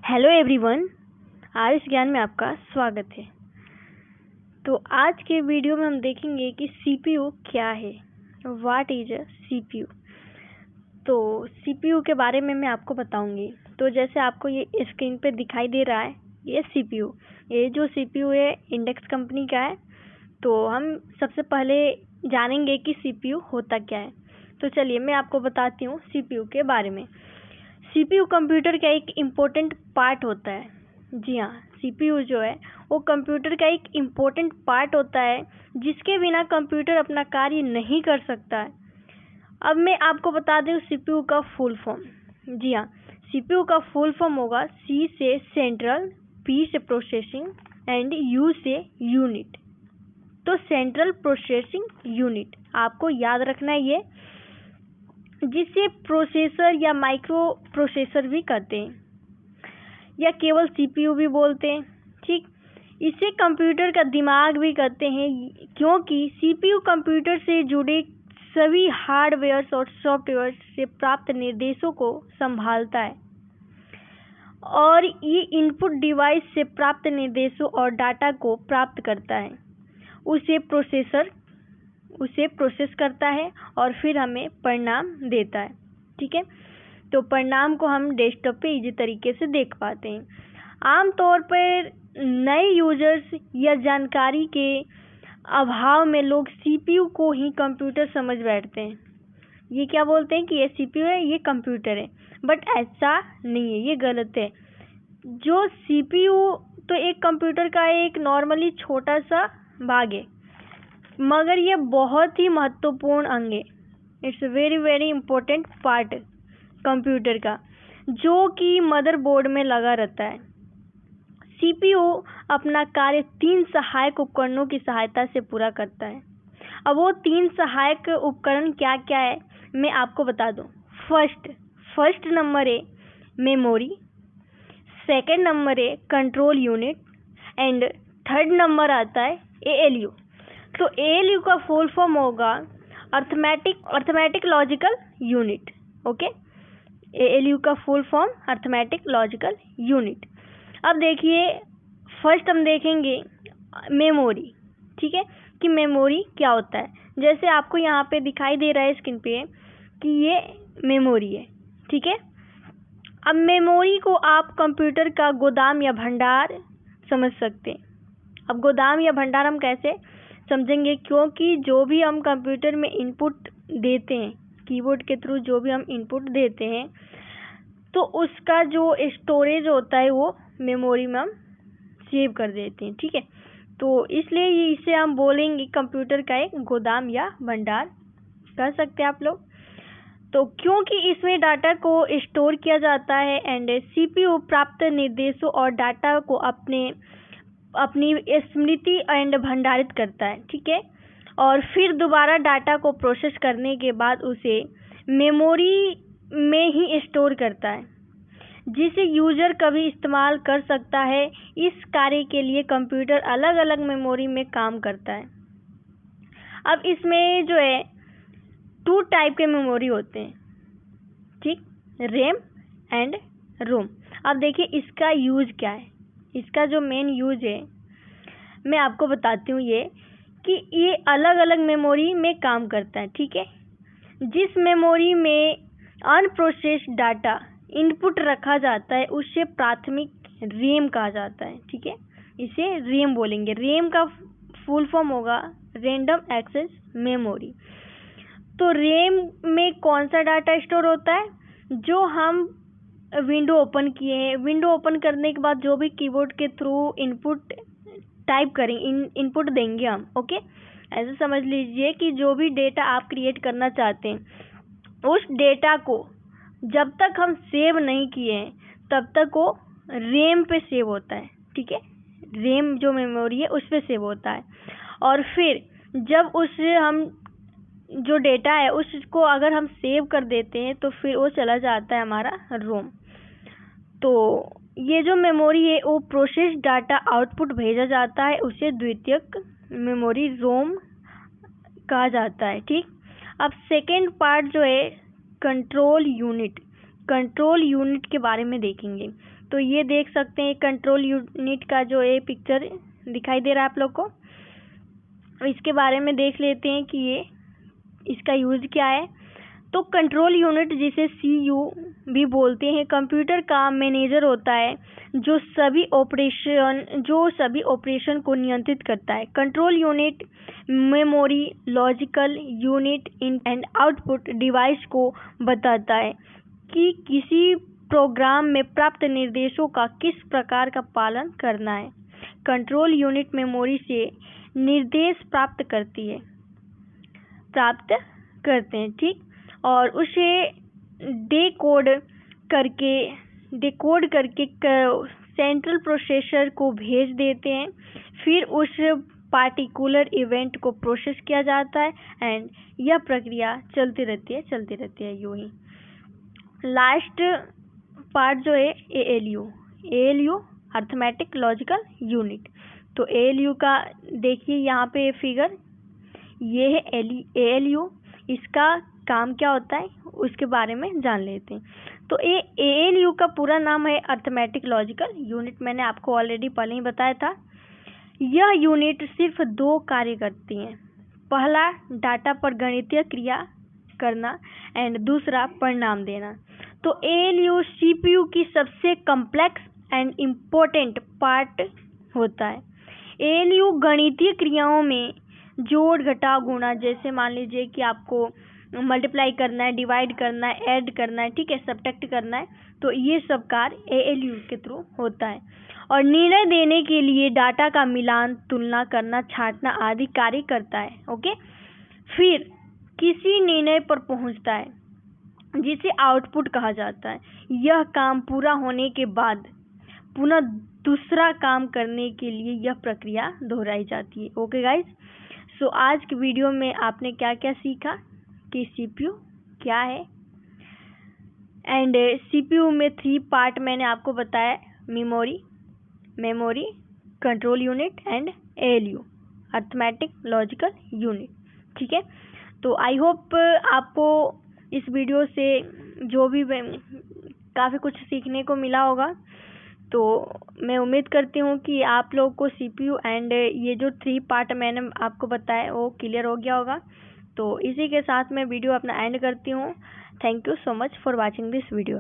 Hello everyone, Ayush ज्ञान में आपका स्वागत है। तो आज के वीडियो में हम देखेंगे कि सीपीयू क्या है, व्हाट इज अ सीपीयू। तो सीपीयू के बारे में मैं आपको बताऊंगी। तो जैसे आपको ये स्क्रीन पे दिखाई दे रहा है, ये सीपीयू, ये जो सीपीयू है इंडेक्स कंपनी का है। तो हम सबसे पहले जानेंगे कि सीपीयू होता क्या है। तो चलिए मैं आपको बताती हूँ सीपीयू के बारे में। सीपीयू कंप्यूटर का एक इम्पोर्टेंट पार्ट होता है। जी हाँ, सीपीयू जो है वो कंप्यूटर का एक इम्पोर्टेंट पार्ट होता है, जिसके बिना कंप्यूटर अपना कार्य नहीं कर सकता है। अब मैं आपको बता दूं सीपीयू का फुल फॉर्म। जी हाँ, सीपीयू का फुल फॉर्म होगा सी से सेंट्रल, पी से प्रोसेसिंग एंड यू से यूनिट। तो सेंट्रल प्रोसेसिंग यूनिट आपको याद रखना है ये, जिसे प्रोसेसर या माइक्रो प्रोसेसर भी कहते हैं या केवल सीपीयू भी बोलते हैं। ठीक, इसे कंप्यूटर का दिमाग भी कहते हैं, क्योंकि सीपीयू कंप्यूटर से जुड़े सभी हार्डवेयर और सॉफ्टवेयर से प्राप्त निर्देशों को संभालता है और ये इनपुट डिवाइस से प्राप्त निर्देशों और डाटा को प्राप्त करता है, उसे प्रोसेस करता है और फिर हमें परिणाम देता है। ठीक है, तो परिणाम को हम डेस्कटॉप पे इजी तरीके से देख पाते हैं। आमतौर पर नए यूजर्स या जानकारी के अभाव में लोग सीपीयू को ही कंप्यूटर समझ बैठते हैं। ये क्या बोलते हैं कि ये सीपीयू है, ये कंप्यूटर है, बट ऐसा नहीं है, ये गलत है। जो सीपीयू तो एक कंप्यूटर का एक नॉर्मली छोटा सा भाग है, मगर ये बहुत ही महत्वपूर्ण अंग है। It's very very important part computer का, जो कि मदरबोर्ड में लगा रहता है। सीपीयू अपना कार्य 3 सहायक उपकरणों की सहायता से पूरा करता है। अब वो 3 सहायक उपकरण क्या क्या है मैं आपको बता दूं। फर्स्ट नंबर है मेमोरी, सेकंड नंबर है control unit and third number आता है एएलयू। तो एएलयू का फुल फॉर्म होगा arithmetic logical unit. Okay, ALU का full form arithmetic logical unit. अब देखिए, फर्स्ट हम देखेंगे मेमोरी। ठीक है, कि मेमोरी क्या होता है। जैसे आपको यहाँ पे दिखाई दे रहा है स्क्रीन पे कि ये मेमोरी है। ठीक है, अब मेमोरी को आप कंप्यूटर का गोदाम या भंडार समझ सकते हैं। अब गोदाम या भंडार हम कैसे समझेंगे, क्योंकि जो भी हम कंप्यूटर में इनपुट देते हैं, कीबोर्ड के थ्रू जो भी हम इनपुट देते हैं, तो उसका जो स्टोरेज होता है वो मेमोरी में हम सेव कर देते हैं। ठीक है, तो इसलिए इसे हम बोलेंगे कंप्यूटर का एक गोदाम या भंडार कह सकते हैं आप लोग। तो क्योंकि इसमें डाटा को स्टोर किया जाता है एंड सीपीयू प्राप्त निर्देशों और डाटा को अपनी स्मृति एंड भंडारित करता है। ठीक है, और फिर दोबारा डाटा को प्रोसेस करने के बाद उसे मेमोरी में ही स्टोर करता है, जिसे यूजर कभी इस्तेमाल कर सकता है। इस कार्य के लिए कंप्यूटर अलग अलग मेमोरी में काम करता है। अब इसमें जो है 2 टाइप के मेमोरी होते हैं। ठीक, रैम एंड रोम। अब देखिए इसका यूज क्या है, इसका जो मेन यूज है मैं आपको बताती हूँ ये, कि ये अलग अलग मेमोरी में काम करता है। ठीक है, जिस मेमोरी में अनप्रोसेस्ड डाटा इनपुट रखा जाता है उसे प्राथमिक रैम कहा जाता है। ठीक है, इसे रैम बोलेंगे। रैम का फुल फॉर्म होगा रैंडम एक्सेस मेमोरी। तो रैम में कौन सा डाटा स्टोर होता है, जो हम विंडो ओपन किए हैं, विंडो ओपन करने के बाद जो भी कीबोर्ड के थ्रू इनपुट टाइप करेंगे, इनपुट देंगे हम। ओके, ऐसे समझ लीजिए कि जो भी डेटा आप क्रिएट करना चाहते हैं, उस डेटा को जब तक हम सेव नहीं किए हैं तब तक वो रैम पे सेव होता है। ठीक है, रैम जो मेमोरी है उस पे सेव होता है, और फिर जब उसे हम जो डेटा है उसको अगर हम सेव कर देते हैं तो फिर वो चला जाता है हमारा रोम। तो ये जो मेमोरी है वो प्रोसेस डाटा आउटपुट भेजा जाता है, उसे द्वितीयक मेमोरी रोम कहा जाता है। ठीक, अब सेकेंड पार्ट जो है कंट्रोल यूनिट। कंट्रोल यूनिट के बारे में देखेंगे। तो ये देख सकते हैं कंट्रोल यूनिट का जो ये पिक्चर दिखाई दे रहा है आप लोग को, इसके बारे में देख लेते हैं कि ये इसका यूज क्या है। तो कंट्रोल यूनिट जिसे सीयू भी बोलते हैं, कंप्यूटर का मैनेजर होता है जो सभी ऑपरेशन को नियंत्रित करता है। Control unit memory, logical unit, in and output device को बताता है कि किसी प्रोग्राम में प्राप्त निर्देशों का किस प्रकार का पालन करना है। कंट्रोल यूनिट मेमोरी से निर्देश प्राप्त करते हैं, ठीक, और उसे डिकोड करके सेंट्रल प्रोसेसर को भेज देते हैं। फिर उस पार्टिकुलर इवेंट को प्रोसेस किया जाता है एंड यह प्रक्रिया चलती रहती है यूं ही। लास्ट पार्ट जो है एएलयू अर्थमेटिक लॉजिकल यूनिट। तो एएलयू का देखिए यहाँ पे फिगर, ये है एएलयू। इसका काम क्या होता है उसके बारे में जान लेते हैं। तो एएलयू का पूरा नाम है अर्थमेटिक लॉजिकल यूनिट। मैंने आपको ऑलरेडी पहले ही बताया था। यह यूनिट सिर्फ 2 कार्य करती है। पहला, डाटा पर गणितीय क्रिया करना एंड दूसरा परिणाम देना। तो एएलयू सीपीयू की सबसे कॉम्प्लेक्स एंड इम्पोर्टेंट पार्ट होता है। एएलयू गणितीय क्रियाओं में जोड़, घटाव, गुणा, जैसे मान लीजिए कि आपको मल्टीप्लाई करना है, डिवाइड करना है, ऐड करना है, ठीक है, सब्ट्रैक्ट करना है, तो ये सब कार्य एएलयू के थ्रू होता है। और निर्णय देने के लिए डाटा का मिलान, तुलना करना, छांटना आदि कार्य करता है। ओके, फिर किसी निर्णय पर पहुंचता है जिसे आउटपुट कहा जाता है। यह काम पूरा होने के बाद पुनः दूसरा काम करने के लिए यह प्रक्रिया दोहराई जाती है। ओके गाइज, सो आज की वीडियो में आपने क्या क्या सीखा कि सीपीयू क्या है, एंड सीपीयू में 3 पार्ट मैंने आपको बताया, memory, control unit and ALU arithmetic logical unit, ठीक है। तो आई होप आपको इस वीडियो से जो भी काफ़ी कुछ सीखने को मिला होगा। तो मैं उम्मीद करती हूँ कि आप लोग को सीपीयू एंड ये जो 3 पार्ट मैंने आपको बताया वो क्लियर हो गया होगा। तो इसी के साथ मैं वीडियो अपना एंड करती हूँ। Thank you so much for watching this video.